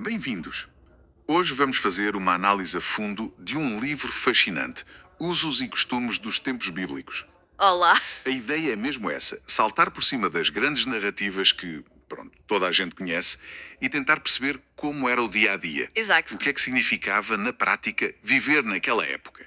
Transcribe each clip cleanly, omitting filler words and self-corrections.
Bem-vindos! Hoje vamos fazer uma análise a fundo de um livro fascinante, Usos e Costumes dos Tempos Bíblicos. Olá! A ideia é mesmo essa, saltar por cima das grandes narrativas que, toda a gente conhece e tentar perceber como era o dia-a-dia. Exato. O que é que significava, na prática, viver naquela época.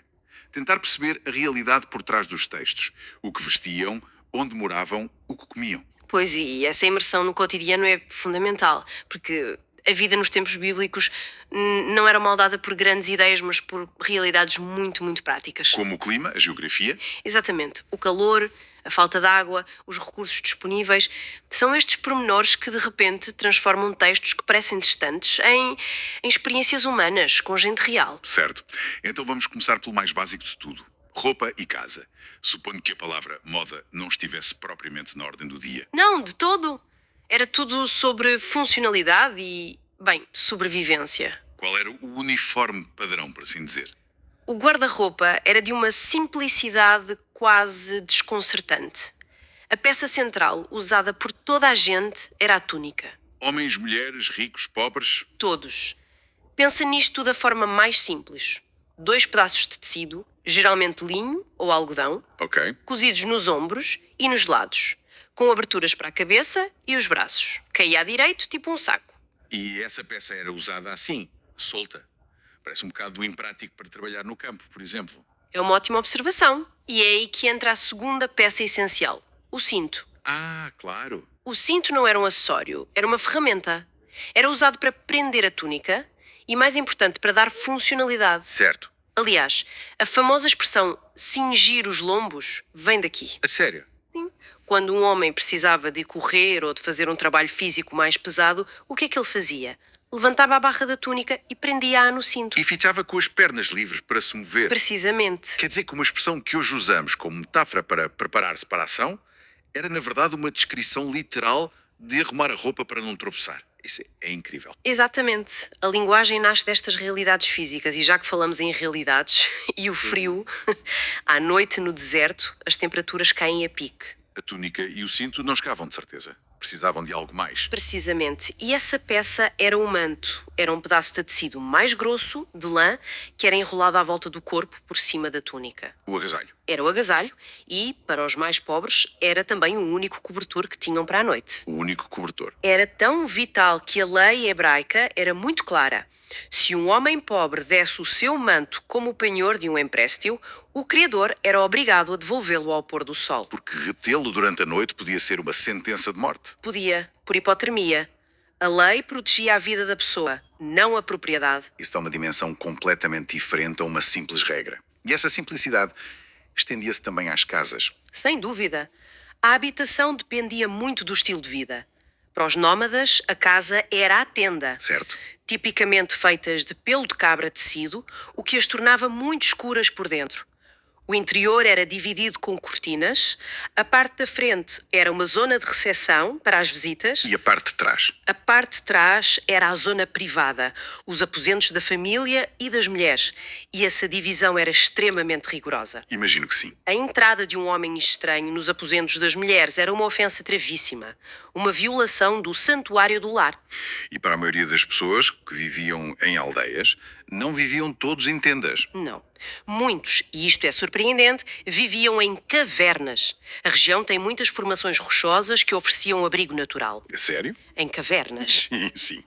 Tentar perceber a realidade por trás dos textos, o que vestiam, onde moravam, o que comiam. Pois, e essa imersão no cotidiano é fundamental, porque a vida nos tempos bíblicos não era moldada por grandes ideias, mas por realidades muito, muito práticas. Como o clima, a geografia. Exatamente. O calor, a falta de água, os recursos disponíveis, são estes pormenores que de repente transformam textos que parecem distantes em experiências humanas, com gente real. Certo. Então vamos começar pelo mais básico de tudo. Roupa e casa. Suponho que a palavra moda não estivesse propriamente na ordem do dia. Não, de todo. Era tudo sobre funcionalidade e, bem, sobrevivência. Qual era o uniforme padrão, por assim dizer? O guarda-roupa era de uma simplicidade quase desconcertante. A peça central, usada por toda a gente, era a túnica. Homens, mulheres, ricos, pobres? Todos. Pensa nisto da forma mais simples. 2 pedaços de tecido, geralmente linho ou algodão, Ok. cozidos nos ombros e nos lados, com aberturas para a cabeça e os braços. Caía à direito, tipo um saco. E essa peça era usada assim, solta. Parece um bocado imprático para trabalhar no campo, por exemplo. É uma ótima observação. E é aí que entra a segunda peça essencial, o cinto. Ah, claro. O cinto não era um acessório, era uma ferramenta. Era usado para prender a túnica e, mais importante, para dar funcionalidade. Certo. Aliás, a famosa expressão cingir os lombos vem daqui. A sério? Sim. Quando um homem precisava de correr ou de fazer um trabalho físico mais pesado, o que é que ele fazia? Levantava a barra da túnica e prendia-a no cinto. E ficava com as pernas livres para se mover. Precisamente. Quer dizer que uma expressão que hoje usamos como metáfora para preparar-se para a ação era, na verdade, uma descrição literal de arrumar a roupa para não tropeçar. Isso é incrível. Exatamente. A linguagem nasce destas realidades físicas e já que falamos em realidades e o frio, à noite no deserto as temperaturas caem a pique. A túnica e o cinto não chegavam, de certeza. Precisavam de algo mais. Precisamente. E essa peça era o manto. Era um pedaço de tecido mais grosso, de lã, que era enrolado à volta do corpo por cima da túnica. O agasalho. Era o agasalho e, para os mais pobres, era também o único cobertor que tinham para a noite. O único cobertor. Era tão vital que a lei hebraica era muito clara. Se um homem pobre desse o seu manto como penhor de um empréstimo, o credor era obrigado a devolvê-lo ao pôr do sol. Porque retê-lo durante a noite podia ser uma sentença de morte. Podia, por hipotermia. A lei protegia a vida da pessoa, não a propriedade. Isso dá uma dimensão completamente diferente a uma simples regra. E essa simplicidade estendia-se também às casas. Sem dúvida. A habitação dependia muito do estilo de vida. Para os nómadas, a casa era a tenda. Certo? Tipicamente feitas de pelo de cabra tecido, o que as tornava muito escuras por dentro. O interior era dividido com cortinas, a parte da frente era uma zona de recepção para as visitas, E a parte de trás? a parte de trás era a zona privada, os aposentos da família e das mulheres, e essa divisão era extremamente rigorosa. Imagino que sim. A entrada de um homem estranho nos aposentos das mulheres era uma ofensa gravíssima, uma violação do santuário do lar. E para a maioria das pessoas que viviam em aldeias, não viviam todos em tendas. Não. Muitos, e isto é surpreendente, viviam em cavernas. A região tem muitas formações rochosas que ofereciam abrigo natural. É sério? Em cavernas. Sim.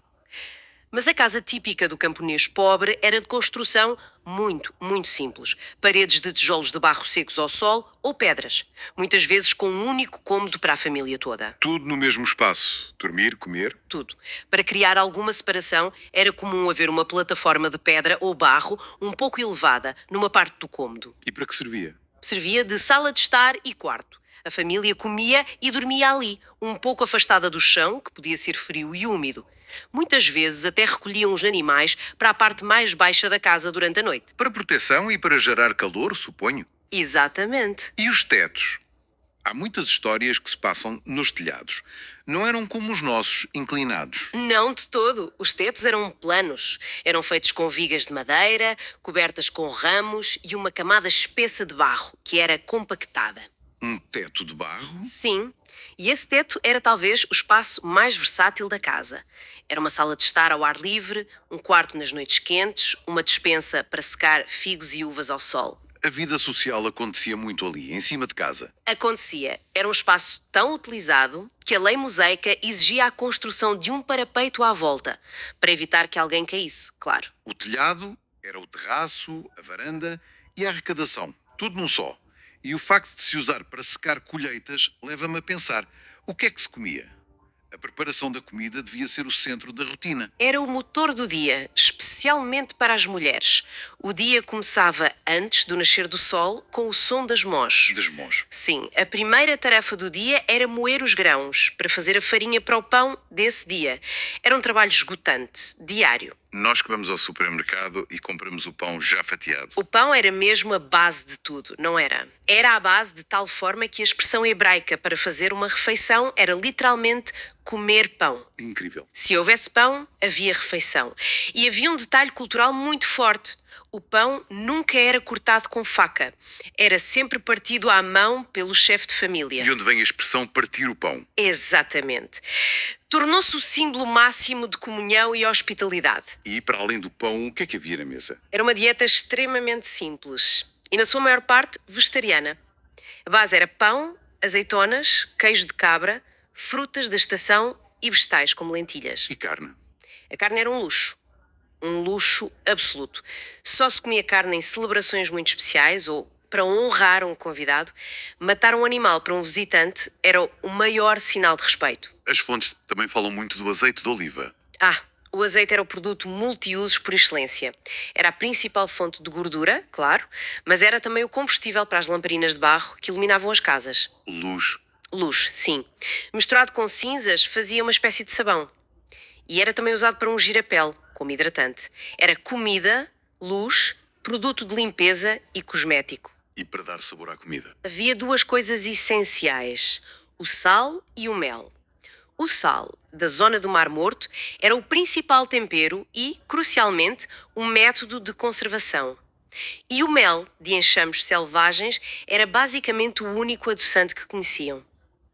Mas a casa típica do camponês pobre era de construção muito, muito simples. Paredes de tijolos de barro secos ao sol ou pedras. Muitas vezes com um único cômodo para a família toda. Tudo no mesmo espaço. Dormir, comer. Tudo. Para criar alguma separação, era comum haver uma plataforma de pedra ou barro um pouco elevada numa parte do cômodo. E para que servia? Servia de sala de estar e quarto. A família comia e dormia ali, um pouco afastada do chão, que podia ser frio e úmido. Muitas vezes até recolhiam os animais para a parte mais baixa da casa durante a noite. Para proteção e para gerar calor, suponho. Exatamente. E os tetos? Há muitas histórias que se passam nos telhados. Não eram como os nossos, inclinados. Não de todo. Os tetos eram planos. Eram feitos com vigas de madeira, cobertas com ramos e uma camada espessa de barro, que era compactada. Um teto de barro? Sim, e esse teto era talvez o espaço mais versátil da casa. Era uma sala de estar ao ar livre, um quarto nas noites quentes, uma despensa para secar figos e uvas ao sol. A vida social acontecia muito ali, em cima de casa. Acontecia, era um espaço tão utilizado que a lei mosaica exigia a construção de um parapeito à volta, para evitar que alguém caísse, claro. O telhado era o terraço, a varanda e a arrecadação, tudo num só. E o facto de se usar para secar colheitas leva-me a pensar: o que é que se comia? A preparação da comida devia ser o centro da rotina. Era o motor do dia, especialmente para as mulheres. O dia começava antes do nascer do sol, com o som das mós. Desmojo. Sim, a primeira tarefa do dia era moer os grãos, para fazer a farinha para o pão desse dia. Era um trabalho esgotante, diário. Nós que vamos ao supermercado e compramos o pão já fatiado. O pão era mesmo a base de tudo, não era? Era a base de tal forma que a expressão hebraica para fazer uma refeição era literalmente comer pão. Incrível. Se houvesse pão, havia refeição. E havia um detalhe cultural muito forte. O pão nunca era cortado com faca. Era sempre partido à mão pelo chefe de família. E onde vem a expressão partir o pão? Exatamente. Tornou-se o símbolo máximo de comunhão e hospitalidade. E para além do pão, o que é que havia na mesa? Era uma dieta extremamente simples e, na sua maior parte, vegetariana. A base era pão, azeitonas, queijo de cabra, frutas da estação e vegetais como lentilhas. E carne? A carne era um luxo absoluto. Só se comia carne em celebrações muito especiais ou para honrar um convidado. Matar um animal para um visitante era o maior sinal de respeito. As fontes também falam muito do azeite de oliva. O azeite era o produto multiusos por excelência. Era a principal fonte de gordura, claro, mas era também o combustível para as lamparinas de barro que iluminavam as casas. Luz. Luz, sim. Misturado com cinzas, fazia uma espécie de sabão. E era também usado para ungir a pele, como hidratante. Era comida, luz, produto de limpeza e cosmético. E para dar sabor à comida. Havia duas coisas essenciais: o sal e o mel. O sal, da zona do Mar Morto, era o principal tempero e, crucialmente, o método de conservação. E o mel, de enxames selvagens, era basicamente o único adoçante que conheciam.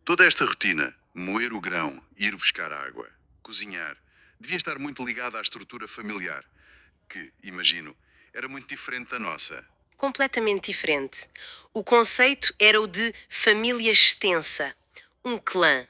Toda esta rotina, moer o grão, ir buscar água, cozinhar, devia estar muito ligada à estrutura familiar, que, imagino, era muito diferente da nossa. Completamente diferente. O conceito era o de família extensa, um clã.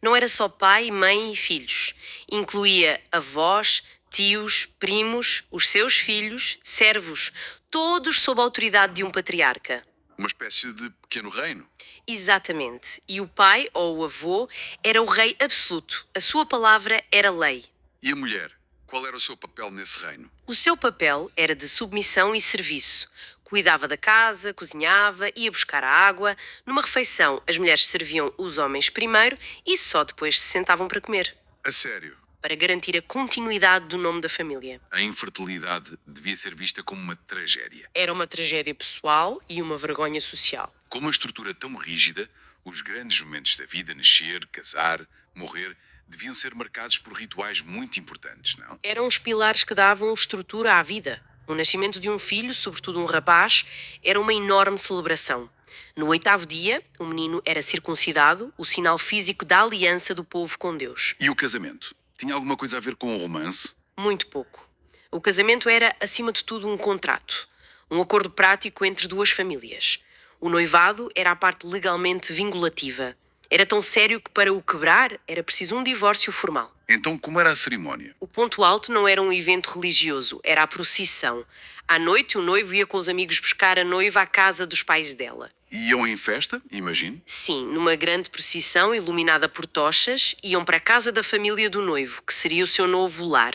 Não era só pai, mãe e filhos. Incluía avós, tios, primos, os seus filhos, servos, todos sob a autoridade de um patriarca. Uma espécie de pequeno reino. Exatamente. E o pai, ou o avô, era o rei absoluto. A sua palavra era lei. E a mulher? Qual era o seu papel nesse reino? O seu papel era de submissão e serviço. Cuidava da casa, cozinhava, ia buscar a água. Numa refeição, as mulheres serviam os homens primeiro e só depois se sentavam para comer, A sério, para garantir a continuidade do nome da família. a infertilidade devia ser vista como uma tragédia. Era uma tragédia pessoal e uma vergonha social. Com uma estrutura tão rígida, os grandes momentos da vida, nascer, casar, morrer, deviam ser marcados por rituais muito importantes, não? Eram os pilares que davam estrutura à vida. O nascimento de um filho, sobretudo um rapaz, era uma enorme celebração. No 8º dia, o menino era circuncidado, o sinal físico da aliança do povo com Deus. E o casamento? Tinha alguma coisa a ver com o romance? Muito pouco. O casamento era, acima de tudo, um contrato. Um acordo prático entre duas famílias. O noivado era a parte legalmente vinculativa. Era tão sério que, para o quebrar, era preciso um divórcio formal. Então, como era a cerimónia? O ponto alto não era um evento religioso, era a procissão. À noite, o noivo ia com os amigos buscar a noiva à casa dos pais dela. Iam em festa, imagino. Sim, numa grande procissão iluminada por tochas, iam para a casa da família do noivo, que seria o seu novo lar.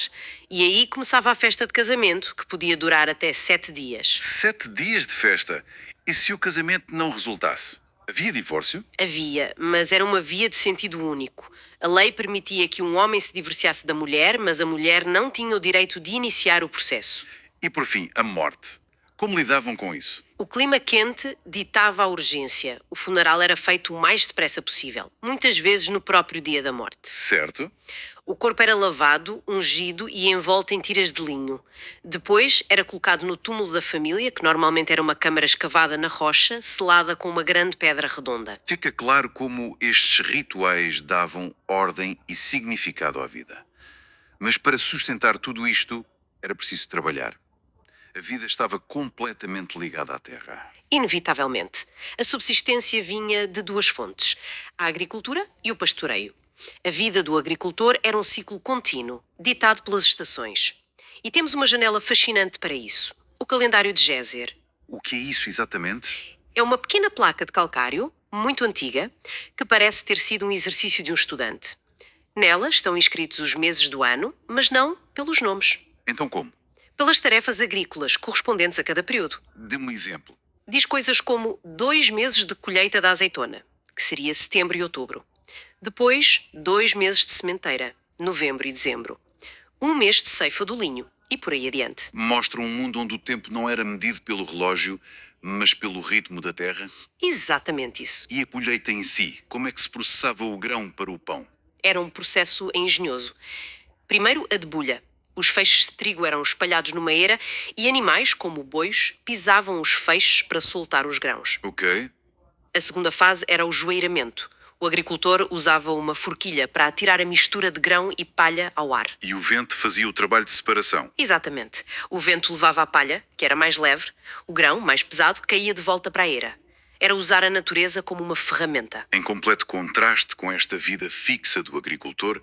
E aí começava a festa de casamento, que podia durar até 7 dias. 7 dias de festa. E se o casamento não resultasse? Havia divórcio? Havia, mas era uma via de sentido único. A lei permitia que um homem se divorciasse da mulher, mas a mulher não tinha o direito de iniciar o processo. E por fim, a morte. Como lidavam com isso? O clima quente ditava a urgência. O funeral era feito o mais depressa possível, muitas vezes no próprio dia da morte. Certo? O corpo era lavado, ungido e envolto em tiras de linho. Depois era colocado no túmulo da família, que normalmente era uma câmara escavada na rocha, selada com uma grande pedra redonda. Fica claro como estes rituais davam ordem e significado à vida. Mas para sustentar tudo isto, era preciso trabalhar. A vida estava completamente ligada à terra. Inevitavelmente. A subsistência vinha de duas fontes: a agricultura e o pastoreio. A vida do agricultor era um ciclo contínuo, ditado pelas estações. E temos uma janela fascinante para isso: o calendário de Géser. O que é isso exatamente? É uma pequena placa de calcário, muito antiga, que parece ter sido um exercício de um estudante. Nela estão inscritos os meses do ano, mas não pelos nomes. Então como? Pelas tarefas agrícolas correspondentes a cada período. Dê-me um exemplo. Diz coisas como 2 meses de colheita da azeitona, que seria setembro e outubro. Depois, 2 meses de sementeira, novembro e dezembro. 1 mês de ceifa do linho e por aí adiante. Mostra um mundo onde o tempo não era medido pelo relógio, mas pelo ritmo da terra. Exatamente isso. E a colheita em si, como é que se processava o grão para o pão? Era um processo engenhoso. Primeiro, a debulha. Os feixes de trigo eram espalhados numa eira e animais, como bois, pisavam os feixes para soltar os grãos. Ok. A segunda fase era o joeiramento. O agricultor usava uma forquilha para atirar a mistura de grão e palha ao ar. E o vento fazia o trabalho de separação. Exatamente. O vento levava a palha, que era mais leve, o grão, mais pesado, caía de volta para a eira. Era usar a natureza como uma ferramenta. Em completo contraste com esta vida fixa do agricultor,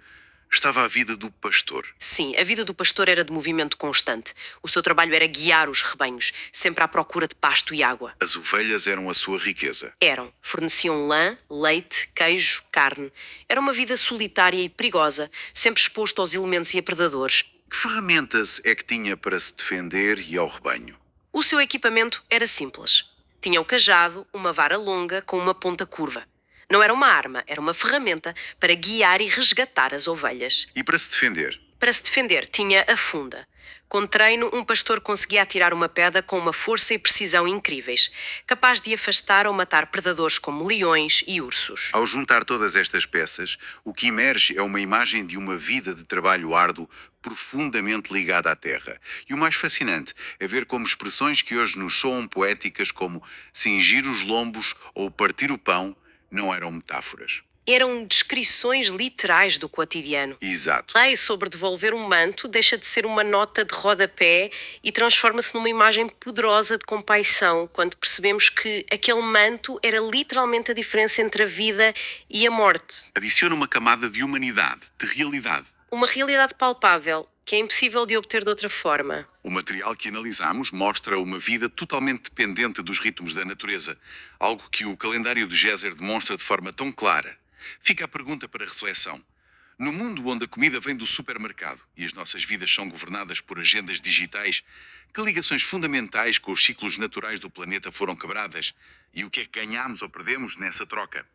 estava a vida do pastor. Sim, a vida do pastor era de movimento constante. O seu trabalho era guiar os rebanhos, sempre à procura de pasto e água. As ovelhas eram a sua riqueza. Forneciam lã, leite, queijo, carne. Era uma vida solitária e perigosa, sempre exposto aos elementos e a predadores. Que ferramentas é que tinha para se defender e ao rebanho? O seu equipamento era simples. Tinha o cajado, uma vara longa com uma ponta curva. Não era uma arma, era uma ferramenta para guiar e resgatar as ovelhas. E para se defender? Para se defender, tinha a funda. Com treino, um pastor conseguia atirar uma pedra com uma força e precisão incríveis, capaz de afastar ou matar predadores como leões e ursos. Ao juntar todas estas peças, o que emerge é uma imagem de uma vida de trabalho árduo profundamente ligada à terra. E o mais fascinante é ver como expressões que hoje nos soam poéticas, como cingir os lombos ou partir o pão, não eram metáforas. Eram descrições literais do cotidiano. Exato. A lei sobre devolver um manto deixa de ser uma nota de rodapé e transforma-se numa imagem poderosa de compaixão quando percebemos que aquele manto era literalmente a diferença entre a vida e a morte. Adiciona uma camada de humanidade, de realidade. Uma realidade palpável que é impossível de obter de outra forma. O material que analisamos mostra uma vida totalmente dependente dos ritmos da natureza, algo que o calendário de Géser demonstra de forma tão clara. Fica a pergunta para reflexão. No mundo onde a comida vem do supermercado e as nossas vidas são governadas por agendas digitais, que ligações fundamentais com os ciclos naturais do planeta foram quebradas e o que é que ganhamos ou perdemos nessa troca?